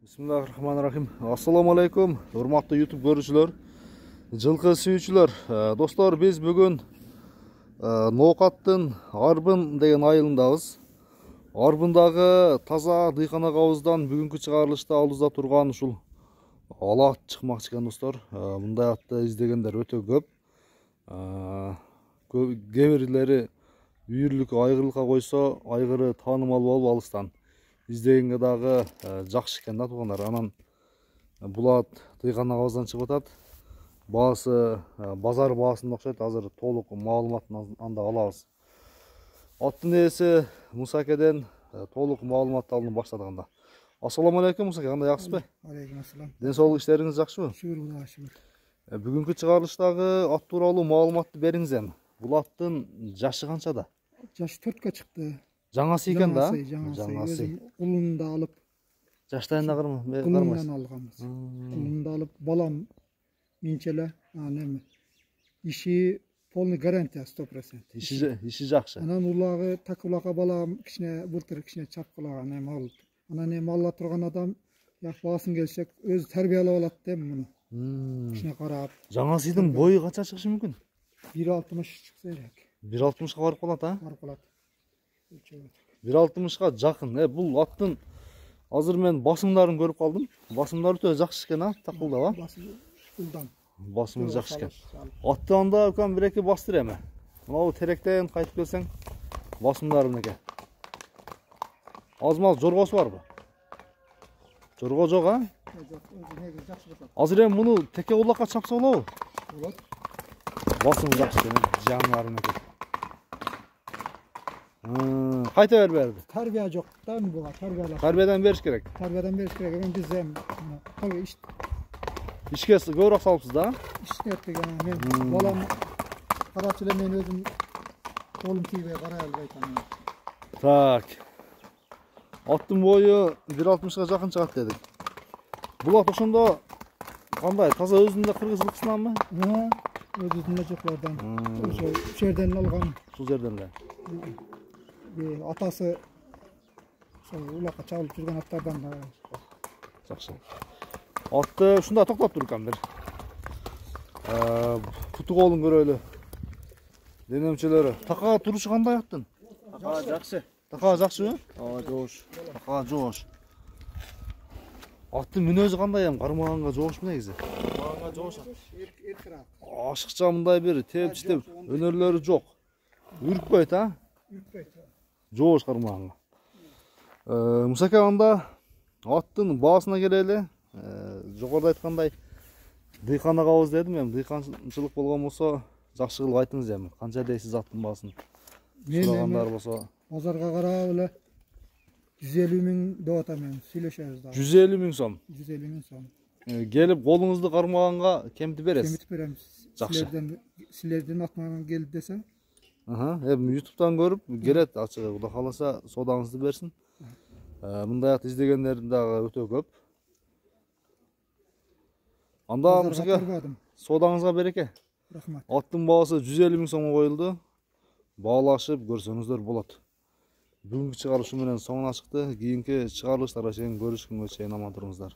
Bismillahirrahmanirrahim. Assalamu alaikum. Hurmatlı YouTube görüşçüler, жылқы сүйүүчүлөр. Достор, biz бүгүн Ноокаттын Арбын деген айылындабыз. Арбындагы таза дыйканак абыздан бүгүнкү чыгарылышта алдыбызда турган ушул ала ат чыкмакчы экен достор. Мындай атты издегендер өтө көп. Кээ бирлери үйүрлүк айгырылыкка койсо, айгыры таанымал болуп алыстан издегенге дагы жакшы экен да туугандар. Анан бул ат дыйканак абыздан чыгып атат. Баасы базар баасында окшойт. Азыр толук маалыматын анда алабыз. Аттын ээси Муса акеден толук маалымат алынып баштадык анда. Ассаламу алейкум Муса аке, кандай жакшысызбы? Алейкум ассалам. Ден соолук иштериңиз жакшыбы? Шүгүр Кудайга шүгүр. Бүгүнкү чыгарылыштагы ат тууралуу маалыматты бериңиз эми. Бул аттын жашы канчада? Жашы 4кө чыкты. Жаңасы экен да? Жаңасы. Улунда алып. Жаштайында Улундан алганбыз. Улунда алып балам минчеле, эми иши полный гарантия 100%. Иши жакшы. Анан улагы такулака балам кичине былтыр кичине чапкылаган эми алып. Анан эми алла турган адам як баасын келсек өзү тарбиялап алат да муну. Кичине карап. Жаңасыдын бою канча чыгышы мүмкүн? 1.60 чыкса керек. 1.60га барып калат, а? Барып калат. 1.60га жакын. Бул аттын азыр мен басымдарын көрүп калдым. Басымдары өтө жакшы экен, а? Такылдап, а? Басымы жакшы экен. Атты анда үлкөн бир-эки бастыр эми. Мына теректен кайтып келсең, басымдары мынеке. Азмал жоргосу барбы? Жорго жок, а? Жок, өзү негизи жакшы басат. Азыр эми муну теке улакка чапса болобу? Болот. Басымы жакшы экен, жаңлары мынеке. Кайта бербейби? Тарбия жок да буга, тарбиялаш. Тарбиядан бериш керек. Тарбиядан бериш керек. Эми биз эми ишке көбүрөөк салыпсыз да? иштеп мен балам карачы эле мен өзүм колум тийбей карай албай атам. Так. Аттын бою 1.60га жакын чыгат дедик. Бул ат ошондо кандай? Таза өзүндө кыргызчылыксынанбы? Өзүнүн жоклордон. Ошо жерден алган. Ушул жерден эле. Атасы ошо улакка чабылып жүргөн аттардан да. Жакшы. Атты ушунда токтоп тур экен бир. Путу колун көрөлү. Денемчелери. Такага турушу кандай аттын? Такага жакшы. Такага жакшыбы? Жоош. Такага жоош. Аттын мүнөзү кандай эми? Кармаганга жоошпу негизи? Кармаганга жоошат. Эркирак. Ашыкча мындай бир тепчиштеп өнөрлөрү жок. Үркпөйт, а? Үркпөйт. Жоош кармаганга. Мусаке, анда аттын баасына келели. Жогоруда айткандай дыйканак абыз дедим, эми дыйканчылык болгон болсо жакшы кылып айтыңыз эми. Канча дейсиз аттын баасын? Сурагандар болсо. Базарга карап эле 150 миң деп атам мен. Сүйлөшөбүз да. 150 миң сом. 150 миң сом. Келип колуңузду кармаганга кемтип бересиз? Кемтип беребиз. Жакшы. Силердин атыңан келди десе. Эми YouTube'дан көрүп келет, ачыгы Кудай кааласа содаңызды берсин. Мындай ат издегендер дагы өтө көп. Анда Мусаке, содаңызга береке. Рахмат. Аттын баасы 150 миң сомго коюлду. Баалашып көрсөңүздөр болот. Бүгүнкү чыгарылыш менен соңуна чыкты. Кийинки чыгарылыштарга чейин көрүшкөнгө чейин аман туруңуздар.